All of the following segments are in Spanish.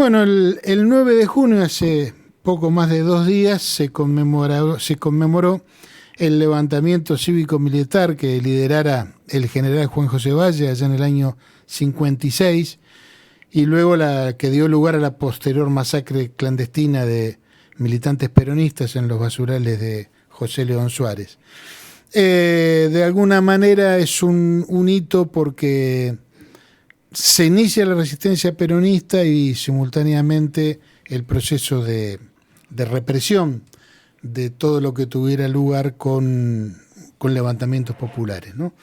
Bueno, el 9 de junio, hace poco más de 2 días, se conmemoró el levantamiento cívico-militar que liderara el general Juan José Valle allá en el año 56 y luego la que dio lugar a la posterior masacre clandestina de militantes peronistas en los basurales de José León Suárez. De alguna manera es un hito porque se inicia la resistencia peronista y simultáneamente el proceso de represión de todo lo que tuviera lugar con levantamientos populares, ¿no?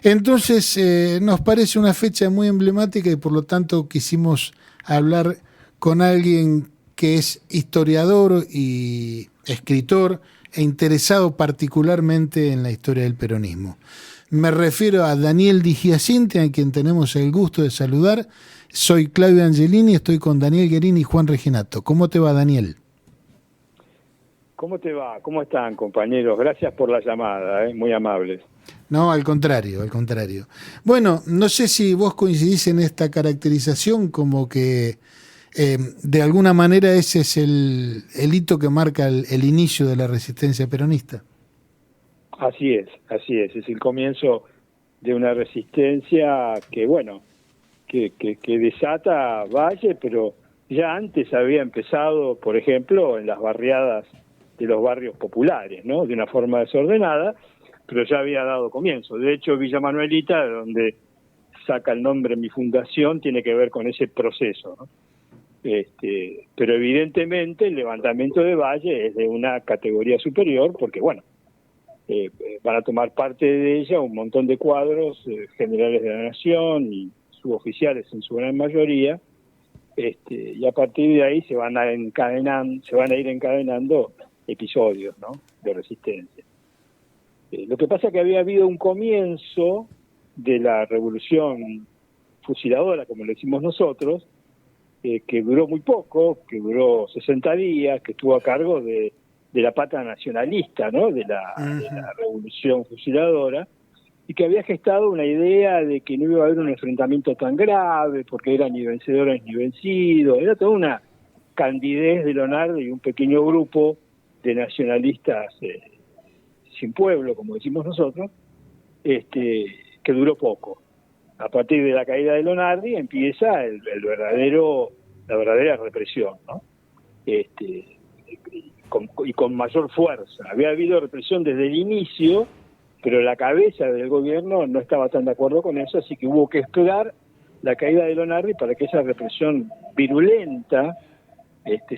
Entonces nos parece una fecha muy emblemática y por lo tanto quisimos hablar con alguien que es historiador y escritor e interesado particularmente en la historia del peronismo. Me refiero a Daniel Di Giacinti, a quien tenemos el gusto de saludar. Soy Claudio Angelini, estoy con Daniel Guerini y Juan Reginato. ¿Cómo te va, Daniel? ¿Cómo te va? ¿Cómo están, compañeros? Gracias por la llamada, muy amables. No, al contrario, al contrario. Bueno, no sé si vos coincidís en esta caracterización como que de alguna manera ese es el hito que marca el inicio de la resistencia peronista. Así es el comienzo de una resistencia que, bueno, que desata Valle, pero ya antes había empezado, por ejemplo, en las barriadas de los barrios populares, ¿no? De una forma desordenada, pero ya había dado comienzo. De hecho, Villa Manuelita, de donde saca el nombre mi fundación, tiene que ver con ese proceso, ¿no? Pero evidentemente el levantamiento de Valle es de una categoría superior porque, bueno, van a tomar parte de ella un montón de cuadros, generales de la Nación y suboficiales en su gran mayoría, y a partir de ahí se van a ir encadenando episodios, ¿no?, de resistencia. Lo que pasa es que había habido un comienzo de la revolución fusiladora, como le decimos nosotros, que duró muy poco, que duró 60 días, que estuvo a cargo de la pata nacionalista, ¿no?, de la revolución fusiladora, y que había gestado una idea de que no iba a haber un enfrentamiento tan grave, porque eran ni vencedores ni vencidos, era toda una candidez de Leonardo y un pequeño grupo de nacionalistas sin pueblo, como decimos nosotros, que duró poco. A partir de la caída de Leonardi empieza la verdadera represión, ¿no? Y con mayor fuerza. Había habido represión desde el inicio, pero la cabeza del gobierno no estaba tan de acuerdo con eso, así que hubo que esperar la caída de Leonardi para que esa represión virulenta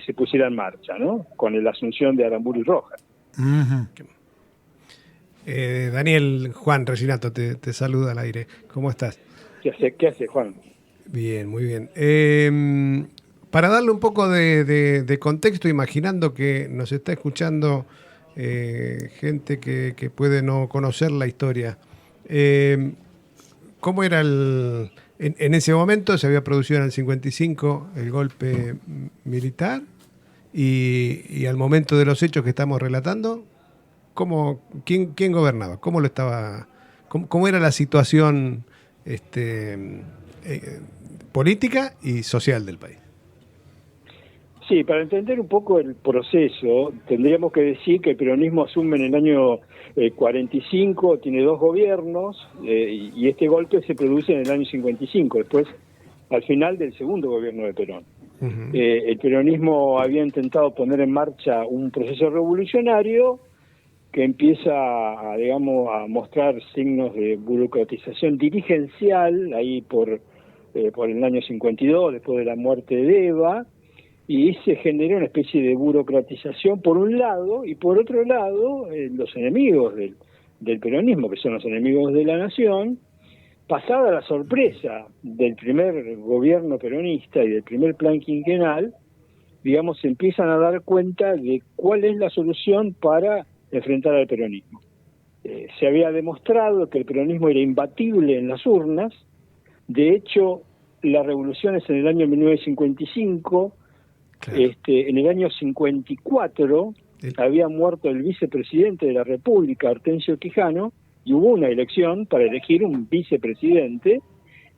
se pusiera en marcha, ¿no?, con la asunción de Aramburu y Rojas. Daniel, Juan Reginato te saluda al aire. ¿Cómo estás? ¿Qué hace, Juan? Bien, muy bien. Para darle un poco de contexto, imaginando que nos está escuchando gente que puede no conocer la historia, ¿cómo era en ese momento? Se había producido en el 55 el golpe militar y al momento de los hechos que estamos relatando, ¿quién gobernaba? ¿Cómo era la situación política y social del país? Sí, para entender un poco el proceso, tendríamos que decir que el peronismo asume en el año 45, tiene 2 gobiernos, y este golpe se produce en el año 55, después, al final del segundo gobierno de Perón. Uh-huh. El peronismo había intentado poner en marcha un proceso revolucionario que empieza a mostrar signos de burocratización dirigencial, ahí por el año 52, después de la muerte de Eva, y se genera una especie de burocratización por un lado, y por otro lado, los enemigos del peronismo, que son los enemigos de la nación, pasada la sorpresa del primer gobierno peronista y del primer plan quinquenal, se empiezan a dar cuenta de cuál es la solución para enfrentar al peronismo. Se había demostrado que el peronismo era imbatible en las urnas. De hecho, las revoluciones en el año 1955, claro. En el año 54 había muerto el vicepresidente de la República, Hortensio Quijano, y hubo una elección para elegir un vicepresidente,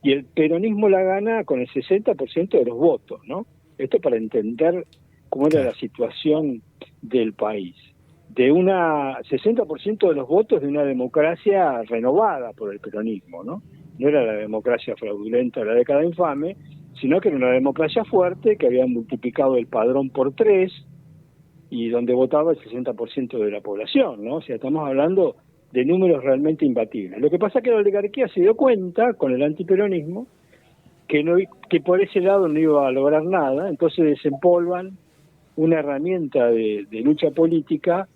y el peronismo la gana con el 60% de los votos, ¿no? Esto para entender cómo era la situación del país. De 60% de los votos de una democracia renovada por el peronismo, ¿no? No era la democracia fraudulenta de la década infame, sino que era una democracia fuerte que había multiplicado el padrón por 3 y donde votaba el 60% de la población, ¿no? O sea, estamos hablando de números realmente imbatibles. Lo que pasa es que la oligarquía se dio cuenta con el antiperonismo que por ese lado no iba a lograr nada, entonces desempolvan una herramienta de lucha política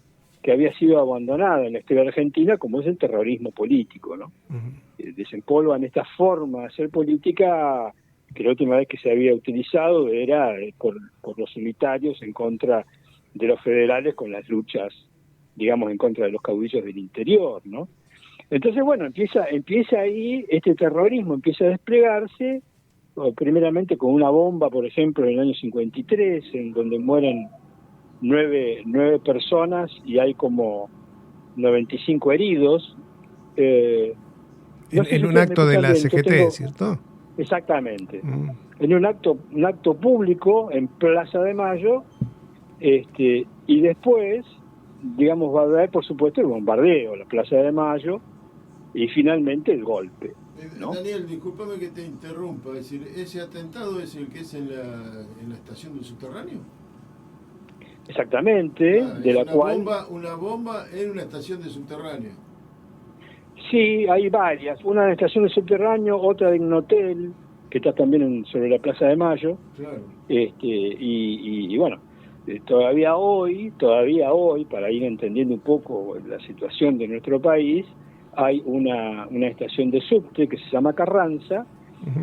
que había sido abandonada en la historia argentina, como es el terrorismo político, ¿no? Desempolvan esta forma de hacer política que la última vez que se había utilizado era por los unitarios en contra de los federales con las luchas, digamos, en contra de los caudillos del interior, ¿no? Entonces, bueno, empieza ahí, este terrorismo empieza a desplegarse, primeramente con una bomba, por ejemplo, en el año 53, en donde mueren 9 personas y hay como 95 heridos. En un acto de la CGT, ¿cierto? Exactamente. En un acto público en Plaza de Mayo, y después, digamos, va a haber, por supuesto, el bombardeo, la Plaza de Mayo, y finalmente el golpe, ¿no? Daniel, discúlpame que te interrumpa, es decir, ¿ese atentado es el que es en la estación del subterráneo? Exactamente, de la cual... Una bomba en una estación de subterráneo. Sí, hay varias. Una en la estación de subterráneo, otra en un hotel, que está también sobre la Plaza de Mayo. Claro. Y bueno, todavía hoy, para ir entendiendo un poco la situación de nuestro país, hay una estación de subte que se llama Carranza,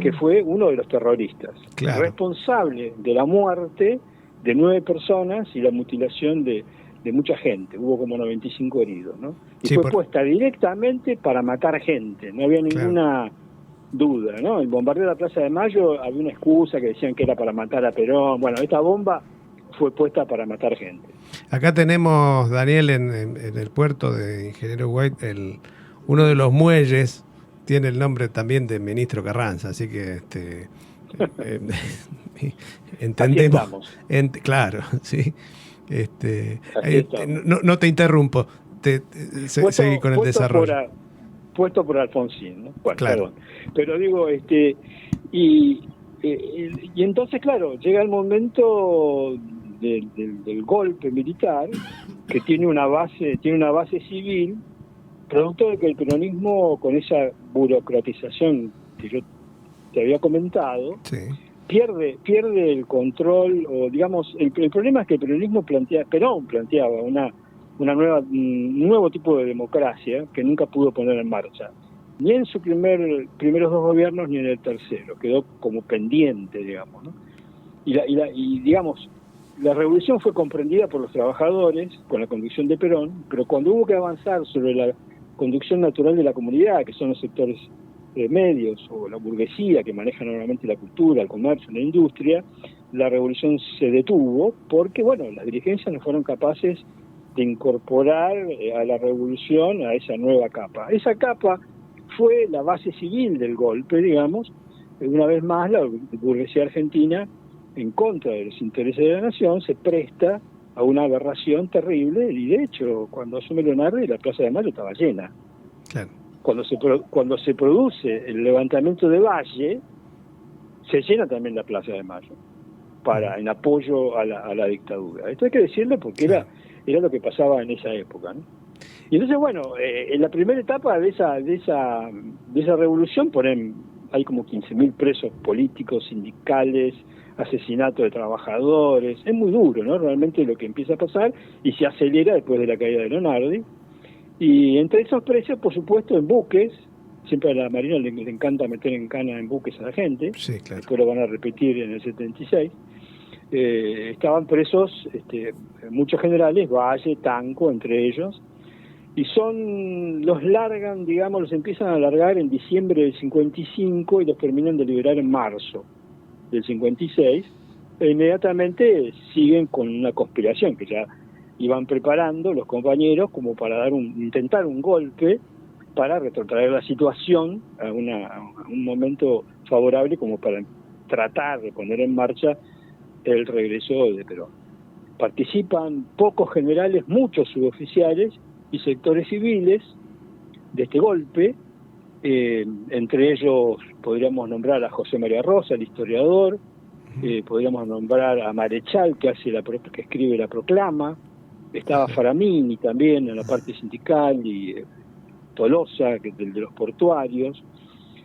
que fue uno de los terroristas, responsable de la muerte de 9 personas y la mutilación de mucha gente. Hubo como 95 heridos, ¿no? Y fue puesta directamente para matar gente, no había ninguna duda, ¿no? El bombardeo de la Plaza de Mayo, había una excusa que decían que era para matar a Perón. Bueno, esta bomba fue puesta para matar gente. Acá tenemos, Daniel, en el puerto de Ingeniero White, uno de los muelles tiene el nombre también de ministro Carranza, así que entendemos. Claro, sí. No te interrumpo, seguí con el desarrollo. Puesto por Alfonsín, ¿no? Bueno, claro. Perdón. Pero digo, y entonces, claro, llega el momento del golpe militar, que tiene una base civil, producto de que el peronismo, con esa burocratización que yo te había comentado, sí, pierde el control, o digamos, el problema es que el peronismo Perón planteaba un nuevo tipo de democracia que nunca pudo poner en marcha, ni en sus primeros 2 gobiernos ni en el tercero, quedó como pendiente, digamos, ¿no? Y digamos, la revolución fue comprendida por los trabajadores con la conducción de Perón, pero cuando hubo que avanzar sobre la conducción natural de la comunidad, que son los sectores medios o la burguesía que maneja normalmente la cultura, el comercio, la industria, la revolución se detuvo porque, bueno, las dirigencias no fueron capaces de incorporar a la revolución a esa nueva capa. Esa capa fue la base civil del golpe, digamos. Una vez más, la burguesía argentina, en contra de los intereses de la nación, se presta a una aberración terrible, y de hecho, cuando asume Leonardo, la Plaza de Mayo estaba llena. Claro. Cuando se produce el levantamiento de Valle, se llena también la Plaza de Mayo, en apoyo a la dictadura. Esto hay que decirlo porque era lo que pasaba en esa época, ¿no? Y entonces, bueno, en la primera etapa de esa revolución hay como 15.000 presos políticos, sindicales, asesinato de trabajadores. Es muy duro, ¿no? Realmente lo que empieza a pasar, y se acelera después de la caída de Leonardi. Y entre esos presos, por supuesto, en buques, siempre a la Marina le encanta meter en cana en buques a la gente, sí, claro. Después lo van a repetir en el 76, estaban presos muchos generales, Valle, Tanco, entre ellos, y los empiezan a largar en diciembre del 55 y los terminan de liberar en marzo del 56, e inmediatamente siguen con una conspiración que ya iban preparando los compañeros como para intentar un golpe para retrotraer la situación a un momento favorable como para tratar de poner en marcha el regreso de Perón. Participan pocos generales, muchos suboficiales y sectores civiles de este golpe, entre ellos podríamos nombrar a José María Rosa, el historiador, podríamos nombrar a Marechal, que escribe la proclama, estaba Faramini también en la parte sindical, y Tolosa, que es el de los portuarios.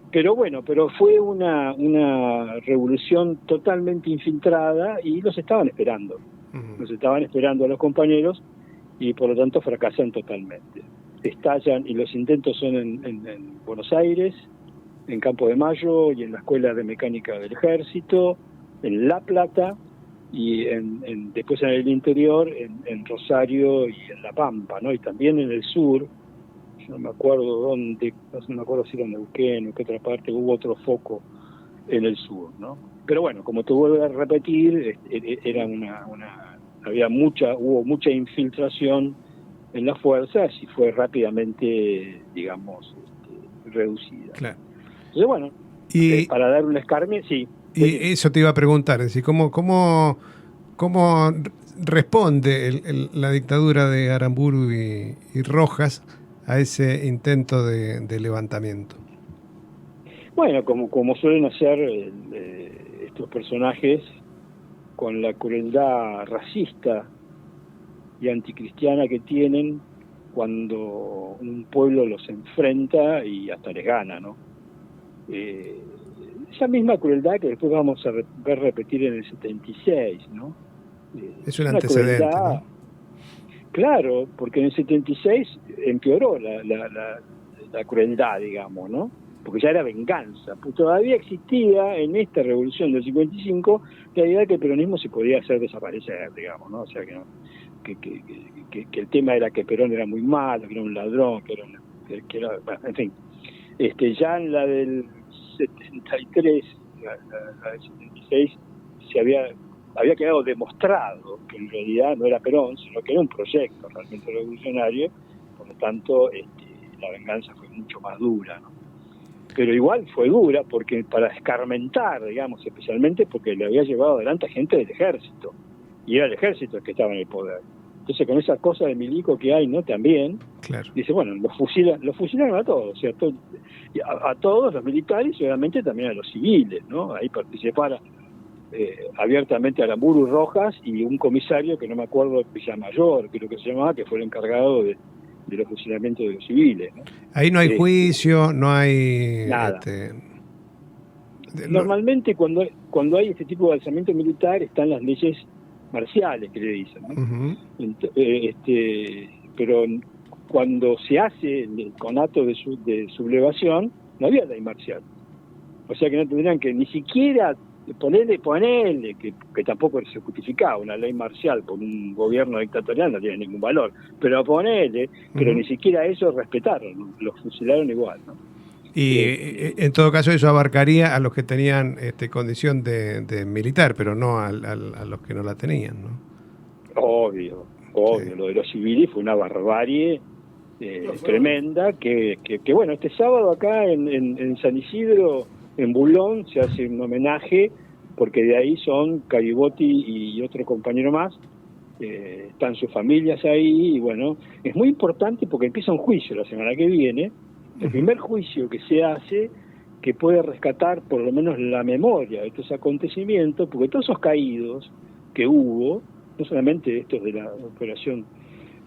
Pero fue una revolución totalmente infiltrada y los estaban esperando. Los estaban esperando a los compañeros y por lo tanto fracasan totalmente. Estallan, y los intentos son en Buenos Aires, en Campo de Mayo y en la Escuela de Mecánica del Ejército, en La Plata y después en el interior, en Rosario y en La Pampa, ¿no? Y también en el sur. No me acuerdo dónde, no me acuerdo si era en Neuquén o qué otra parte, hubo otro foco en el sur, ¿no? Pero bueno, como te vuelvo a repetir, era hubo mucha infiltración en las fuerzas y fue rápidamente, digamos, reducida. Claro. Entonces, para dar un escarnio, sí. Y eso te iba a preguntar, es decir, ¿cómo responde la dictadura de Aramburu y Rojas a ese intento de levantamiento? Bueno, como suelen hacer estos personajes, con la crueldad racista y anticristiana que tienen cuando un pueblo los enfrenta y hasta les gana, ¿no? Esa misma crueldad que después vamos a ver repetir en el 76, ¿no? Es un antecedente, ¿no? Claro, porque en el 76 empeoró la crueldad, digamos, ¿no? Porque ya era venganza. Pues todavía existía en esta revolución del 55 la idea de que el peronismo se podía hacer desaparecer, digamos, ¿no? O sea, que el tema era que Perón era muy malo, que era un ladrón, que era bueno, en fin. Ya en la del 73, la del 76, había quedado demostrado que en realidad no era Perón, sino que era un proyecto realmente revolucionario, por lo tanto la venganza fue mucho más dura, ¿no? Pero igual fue dura porque para escarmentar, digamos, especialmente porque le había llevado adelante a gente del ejército, y era el ejército el que estaba en el poder. Entonces con esa cosa de milico que hay, ¿no? También, claro. Dice, bueno, los fusilaron a todos, o sea, a todos los militares y obviamente también a los civiles, ¿no? Ahí participaron abiertamente Aramburu y Rojas y un comisario que no me acuerdo, Villamayor, creo que se llamaba, que fue el encargado de los fusilamientos de los civiles, ¿no? Ahí no hay juicio, no hay... Nada. Normalmente cuando hay este tipo de alzamiento militar están las leyes marciales, que le dicen, ¿no? Uh-huh. Pero cuando se hace el conato de sublevación, no había ley marcial. O sea que no tendrían que ni siquiera ponerle que tampoco se justificaba una ley marcial por un gobierno dictatorial, no tiene ningún valor, pero ponerle, pero ni siquiera eso respetaron, ¿no? Los fusilaron igual, ¿no? Y en todo caso eso abarcaría a los que tenían condición de militar, pero no a los que no la tenían, ¿no? Obvio, sí. Lo de los civiles fue una barbarie tremenda, que bueno, este sábado acá en San Isidro, en Bulón, se hace un homenaje, porque de ahí son Caribotti y otro compañero más, están sus familias ahí, y bueno, es muy importante porque empieza un juicio la semana que viene, el primer juicio que se hace, que puede rescatar por lo menos la memoria de estos acontecimientos, porque todos esos caídos que hubo, no solamente estos de la operación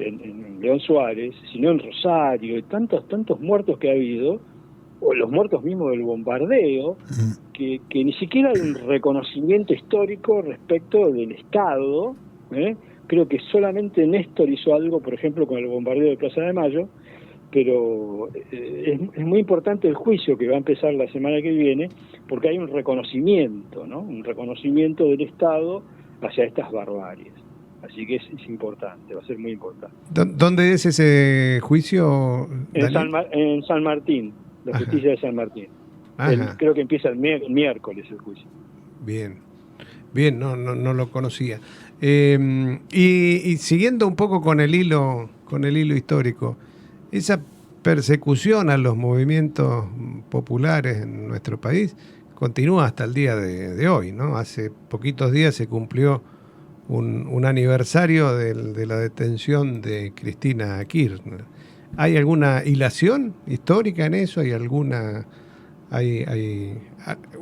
en León Suárez, sino en Rosario, y tantos muertos que ha habido, o los muertos mismos del bombardeo, que ni siquiera hay un reconocimiento histórico respecto del Estado. Creo que solamente Néstor hizo algo, por ejemplo, con el bombardeo de Plaza de Mayo, pero es muy importante el juicio que va a empezar la semana que viene, porque hay un reconocimiento, ¿no? Un reconocimiento del Estado hacia estas barbaries. Así que es importante, va a ser muy importante. ¿Dónde es ese juicio? En San Martín, la justicia de San Martín. Creo que empieza el miércoles el juicio. Bien, no lo conocía. Y siguiendo un poco con el hilo histórico, esa persecución a los movimientos populares en nuestro país continúa hasta el día de hoy, ¿no? Hace poquitos días se cumplió un aniversario de la detención de Cristina Kirchner. ¿Hay alguna hilación histórica en eso? ¿Hay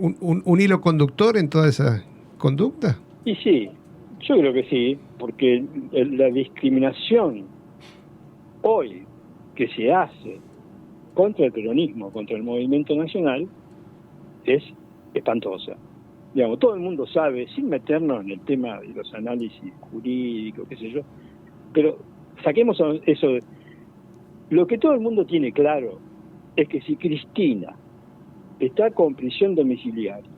un hilo conductor en toda esa conducta? Y sí, yo creo que sí, porque la discriminación hoy que se hace contra el peronismo, contra el movimiento nacional, es espantosa. Digamos, todo el mundo sabe, sin meternos en el tema de los análisis jurídicos, qué sé yo, pero saquemos eso. Lo que todo el mundo tiene claro es que si Cristina está con prisión domiciliaria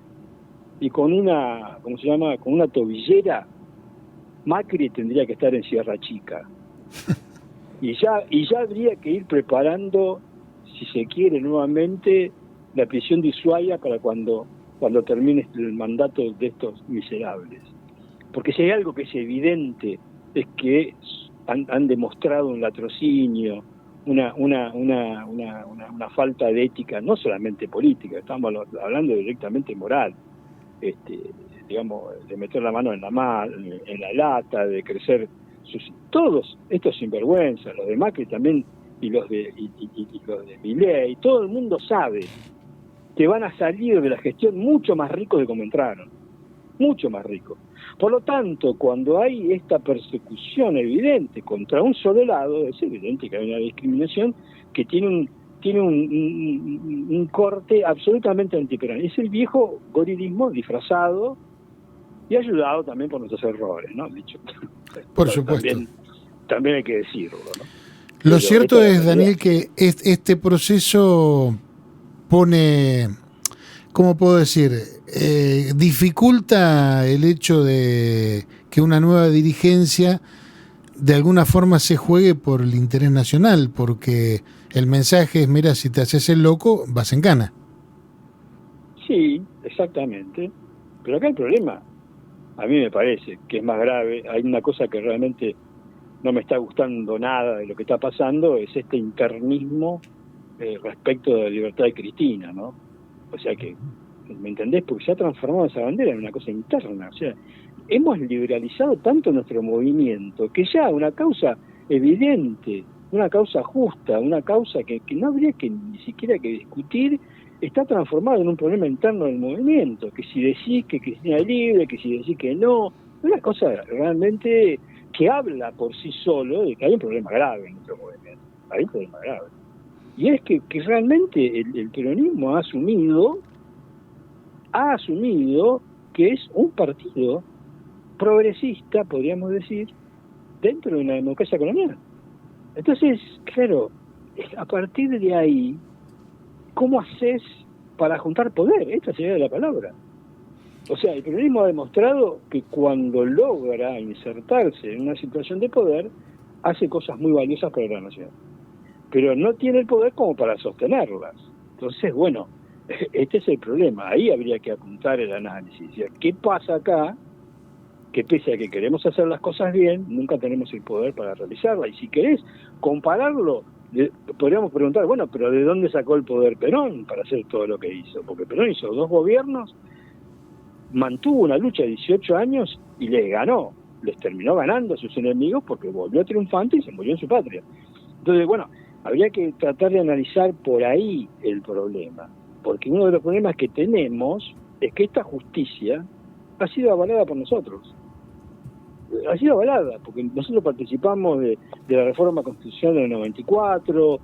y con una, ¿cómo se llama?, con una tobillera, Macri tendría que estar en Sierra Chica. Y ya habría que ir preparando, si se quiere nuevamente, la prisión de Ushuaia para cuando termine el mandato de estos miserables. Porque si hay algo que es evidente, es que han demostrado un latrocinio, una falta de ética, no solamente política, estamos hablando directamente moral, digamos, de meter la mano en la lata, de crecer todos estos sinvergüenzas, los de Macri también y los de Milei, todo el mundo sabe que van a salir de la gestión mucho más ricos de como entraron, mucho más ricos. Por lo tanto, cuando hay esta persecución evidente contra un solo lado, es evidente que hay una discriminación que tiene un corte absolutamente antiperonista. Es el viejo gorilismo disfrazado y ayudado también por nuestros errores, ¿no? Dicho. Por supuesto. También hay que decirlo, ¿no? Lo cierto es, Daniel, que este proceso pone, ¿cómo puedo decir?, dificulta el hecho de que una nueva dirigencia de alguna forma se juegue por el interés nacional, porque el mensaje es, mira, si te haces el loco, vas en cana. Sí, exactamente. Pero acá el problema, a mí me parece que es más grave. Hay una cosa que realmente no me está gustando nada de lo que está pasando, es este internismo respecto de la libertad de Cristina, ¿no? O sea que, ¿me entendés? Porque se ha transformado esa bandera en una cosa interna. O sea, hemos liberalizado tanto nuestro movimiento que ya una causa evidente, una causa justa, una causa que no habría que ni siquiera que discutir, está transformada en un problema interno del movimiento. Que si decís que Cristina es libre, que si decís que no, una cosa realmente que habla por sí solo de que hay un problema grave en nuestro movimiento. Hay un problema grave. Y es que realmente el peronismo ha asumido que es un partido progresista, podríamos decir, dentro de una democracia colonial. Entonces, claro, a partir de ahí, ¿cómo haces para juntar poder? Esta sería la palabra. O sea, el peronismo ha demostrado que cuando logra insertarse en una situación de poder, hace cosas muy valiosas para la nación. Pero no tiene el poder como para sostenerlas. Entonces, bueno, este es el problema. Ahí habría que apuntar el análisis. O sea, ¿qué pasa acá? Que pese a que queremos hacer las cosas bien, nunca tenemos el poder para realizarlas. Y si querés compararlo, podríamos preguntar, bueno, pero ¿de dónde sacó el poder Perón para hacer todo lo que hizo? Porque Perón hizo 2 gobiernos, mantuvo una lucha de 18 años y les ganó. Les terminó ganando a sus enemigos porque volvió triunfante y se murió en su patria. Entonces, bueno, habría que tratar de analizar por ahí el problema. Porque uno de los problemas que tenemos es que esta justicia ha sido avalada por nosotros. Ha sido avalada, porque nosotros participamos de la reforma constitucional del 94,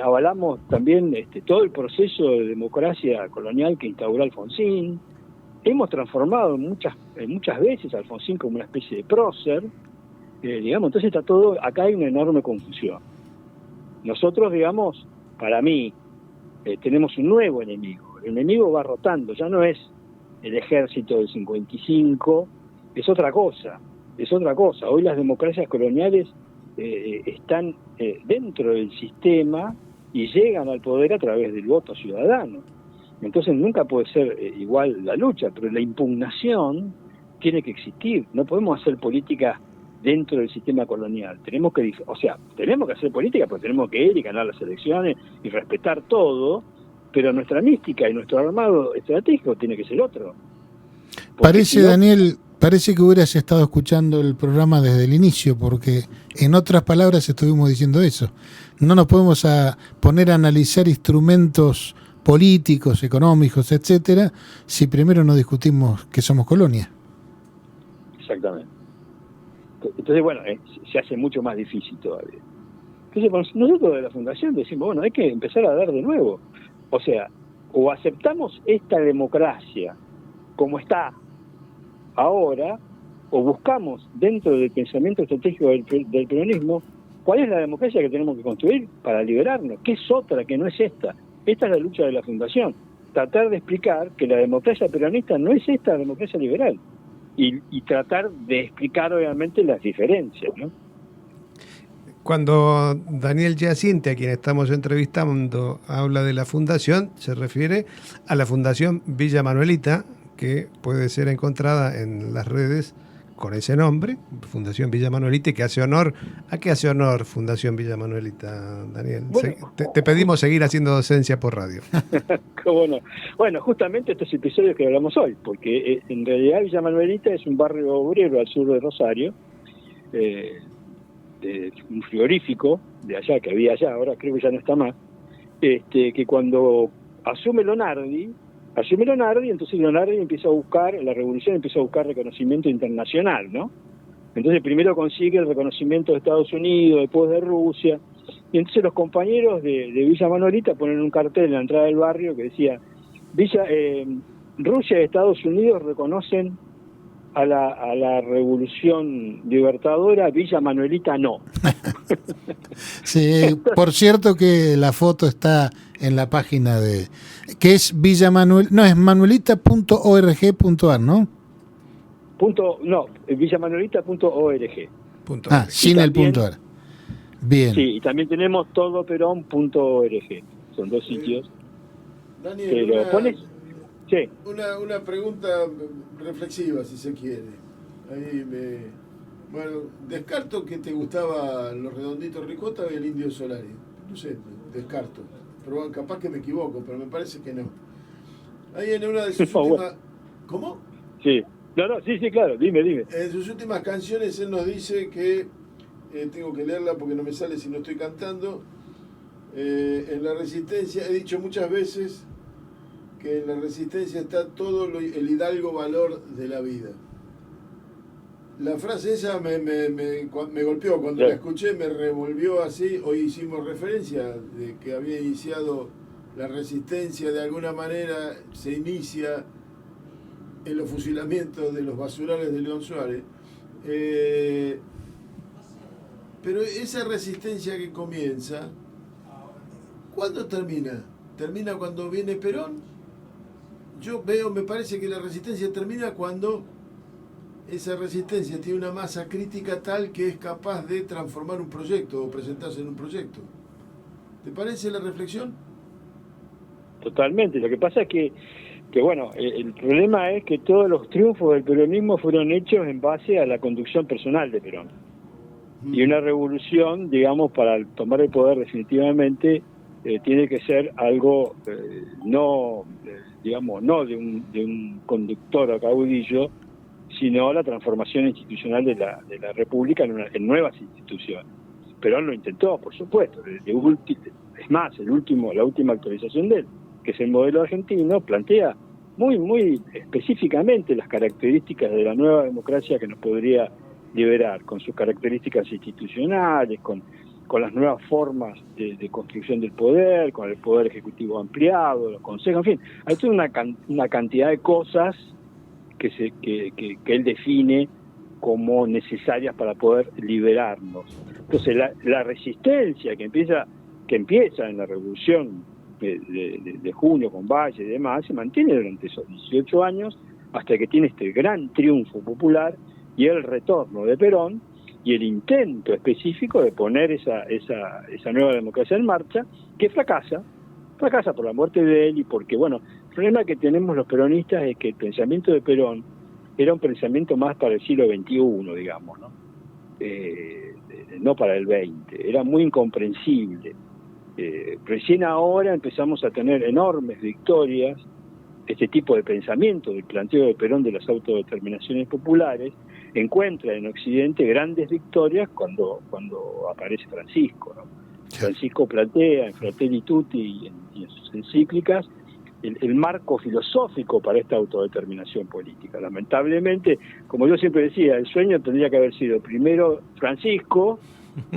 avalamos también todo el proceso de democracia colonial que instauró Alfonsín. Hemos transformado muchas veces a Alfonsín como una especie de prócer, digamos, entonces está todo, acá hay una enorme confusión. Nosotros, digamos, para mí, tenemos un nuevo enemigo. El enemigo va rotando, ya no es el ejército del 55, es otra cosa. Hoy las democracias coloniales están dentro del sistema y llegan al poder a través del voto ciudadano. Entonces nunca puede ser igual la lucha, pero la impugnación tiene que existir. No podemos hacer política dentro del sistema colonial. Tenemos que hacer política, pero tenemos que ir y ganar las elecciones y respetar todo, pero nuestra mística y nuestro armado estratégico tiene que ser otro. Parece, Daniel, parece que hubieras estado escuchando el programa desde el inicio, porque en otras palabras estuvimos diciendo eso. No nos podemos poner a analizar instrumentos políticos, económicos, etcétera, si primero no discutimos que somos colonia. Exactamente. Entonces, bueno, se hace mucho más difícil todavía. Entonces, nosotros de la Fundación decimos, bueno, hay que empezar a dar de nuevo. O sea, o aceptamos esta democracia como está ahora, o buscamos dentro del pensamiento estratégico del peronismo cuál es la democracia que tenemos que construir para liberarnos, que es otra, que no es esta. Esta es la lucha de la Fundación. Tratar de explicar que la democracia peronista no es esta democracia liberal. Y tratar de explicar, obviamente, las diferencias, ¿no? Cuando Daniel Giacinti, a quien estamos entrevistando, habla de la fundación, se refiere a la Fundación Villa Manuelita, que puede ser encontrada en las redes con ese nombre, Fundación Villa Manuelita, y que hace honor. ¿A qué hace honor Fundación Villa Manuelita, Daniel? Bueno, te pedimos seguir haciendo docencia por radio. ¿Cómo no? Bueno, justamente estos episodios que hablamos hoy, porque en realidad Villa Manuelita es un barrio obrero al sur de Rosario, de un frigorífico de allá, que había allá, ahora creo que ya no está más, que cuando asume Lonardi, entonces Lonardi empieza a buscar, la revolución empieza a buscar reconocimiento internacional, ¿no? Entonces primero consigue el reconocimiento de Estados Unidos, después de Rusia, y entonces los compañeros de Villa Manuelita ponen un cartel en la entrada del barrio que decía, Rusia y Estados Unidos reconocen a la revolución libertadora, Villa Manuelita no. Sí, por cierto que la foto está en la página de, que es Villa Manuel, no, es manuelita.org.ar, ¿no? Villamanuelita.org. Sin también, el punto .ar. Bien. Sí, y también tenemos todoperón.org. Son dos sitios. Daniel, pero pones... Sí. Una pregunta reflexiva, si se quiere. Bueno, descarto que te gustaban los redonditos ricota y el indio Solari. No sé, descarto. Pero bueno, capaz que me equivoco, pero me parece que no. Ahí en una de sus últimas... ¿Cómo? Sí. Sí, claro, dime. En sus últimas canciones él nos dice que, tengo que leerla porque no me sale si no estoy cantando, en la resistencia, he dicho muchas veces que en la resistencia está todo el hidalgo valor de la vida. La frase esa me golpeó, cuando la escuché me revolvió así. Hoy hicimos referencia de que había iniciado la resistencia, de alguna manera se inicia en los fusilamientos de los basurales de León Suárez. Pero esa resistencia que comienza, ¿cuándo termina? ¿Termina cuando viene Perón? Yo veo, me parece que la resistencia termina cuando esa resistencia tiene una masa crítica tal que es capaz de transformar un proyecto o presentarse en un proyecto. ¿Te parece la reflexión? Totalmente. Lo que pasa es que bueno, el problema es que todos los triunfos del peronismo fueron hechos en base a la conducción personal de Perón. Y una revolución, digamos, para tomar el poder definitivamente, tiene que ser algo no de un conductor o caudillo, sino la transformación institucional de la República en nuevas instituciones. Perón lo intentó, por supuesto. Es más, la última actualización de él, que es el modelo argentino, plantea muy específicamente las características de la nueva democracia que nos podría liberar, con sus características institucionales, con las nuevas formas de construcción del poder, con el poder ejecutivo ampliado, los consejos, en fin, hay toda una cantidad de cosas que él define como necesarias para poder liberarnos. Entonces la resistencia que empieza en la revolución de junio con Valle y demás, se mantiene durante esos 18 años hasta que tiene este gran triunfo popular y el retorno de Perón y el intento específico de poner esa nueva democracia en marcha, que fracasa por la muerte de él y porque, bueno, el problema que tenemos los peronistas es que el pensamiento de Perón era un pensamiento más para el siglo XXI, digamos, ¿no? No para el XX, era muy incomprensible. Recién ahora empezamos a tener enormes victorias. Este tipo de pensamiento del planteo de Perón de las autodeterminaciones populares encuentra en Occidente grandes victorias cuando aparece Francisco, ¿no? Francisco plantea en Fratelli Tutti y en sus encíclicas el marco filosófico para esta autodeterminación política. Lamentablemente, como yo siempre decía, el sueño tendría que haber sido primero Francisco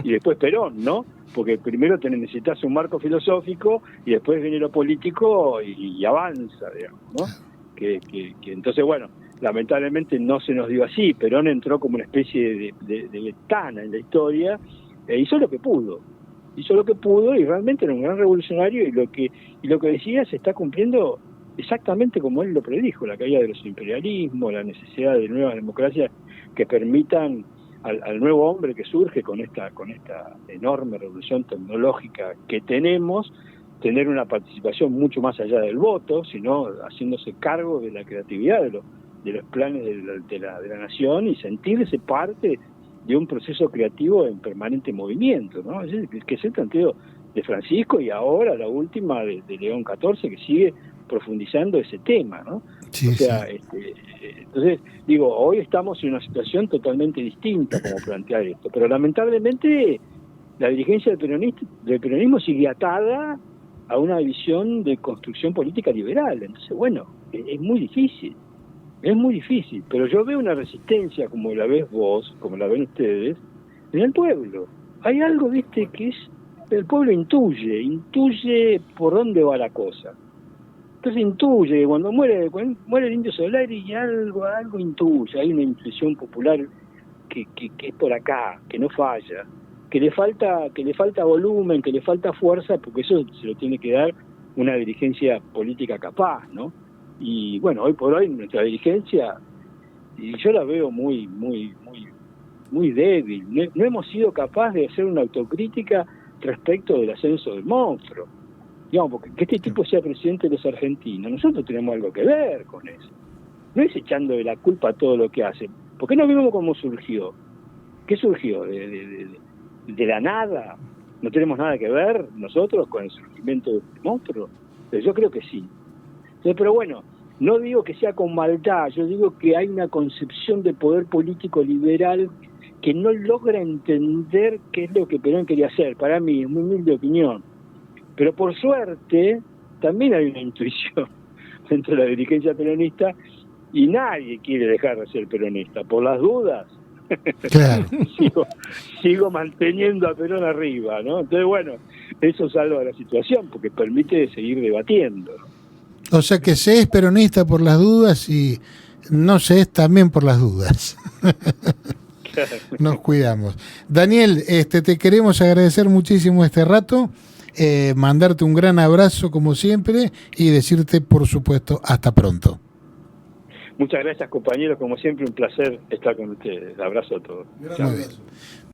y después Perón, ¿no? Porque primero necesitas un marco filosófico y después viene lo político y avanza, digamos, ¿no? Que entonces, bueno, lamentablemente no se nos dio así. Perón entró como una especie de ventana en la historia e hizo lo que pudo. Y realmente era un gran revolucionario, y lo que decía se está cumpliendo exactamente como él lo predijo: la caída de los imperialismos, la necesidad de nuevas democracias que permitan al nuevo hombre que surge con esta enorme revolución tecnológica que tenemos, tener una participación mucho más allá del voto, sino haciéndose cargo de la creatividad de los planes de la nación, y sentirse parte de un proceso creativo en permanente movimiento, ¿no? Que es el planteo de Francisco, y ahora la última de León XIV, que sigue profundizando ese tema, ¿no? Sí, o sea, sí. Entonces, digo, hoy estamos en una situación totalmente distinta como plantear esto, pero lamentablemente la dirigencia del peronismo sigue atada a una visión de construcción política liberal. Entonces, bueno, es muy difícil. Es muy difícil, pero yo veo una resistencia, como la ves vos, como la ven ustedes, en el pueblo. Hay algo, viste, que es, el pueblo intuye por dónde va la cosa. Entonces intuye que cuando muere el Indio Solari, y algo intuye, hay una intuición popular que es por acá, que no falla, que le falta volumen, que le falta fuerza, porque eso se lo tiene que dar una dirigencia política capaz, ¿no? Y bueno, hoy por hoy nuestra dirigencia, y yo la veo muy débil. No hemos sido capaces de hacer una autocrítica respecto del ascenso del monstruo. Digamos, porque que este tipo sea presidente de los argentinos, nosotros tenemos algo que ver con eso. No es echándole la culpa a todo lo que hace. ¿Por qué no vimos cómo surgió? ¿Qué surgió? ¿De la nada? ¿No tenemos nada que ver nosotros con el surgimiento del monstruo? Pero yo creo que sí. Entonces, pero bueno, no digo que sea con maldad, yo digo que hay una concepción de poder político liberal que no logra entender qué es lo que Perón quería hacer. Para mí, es muy humilde opinión. Pero por suerte, también hay una intuición dentro de la dirigencia peronista, y nadie quiere dejar de ser peronista. Por las dudas, Claro. sigo manteniendo a Perón arriba, ¿no? Entonces, bueno, eso salva la situación, porque permite seguir debatiendo, ¿no? O sea que se es peronista por las dudas y no se es también por las dudas. Nos cuidamos. Daniel, te queremos agradecer muchísimo este rato, mandarte un gran abrazo como siempre y decirte, por supuesto, hasta pronto. Muchas gracias, compañeros, como siempre un placer estar con ustedes. Abrazo a todos. Muy bien.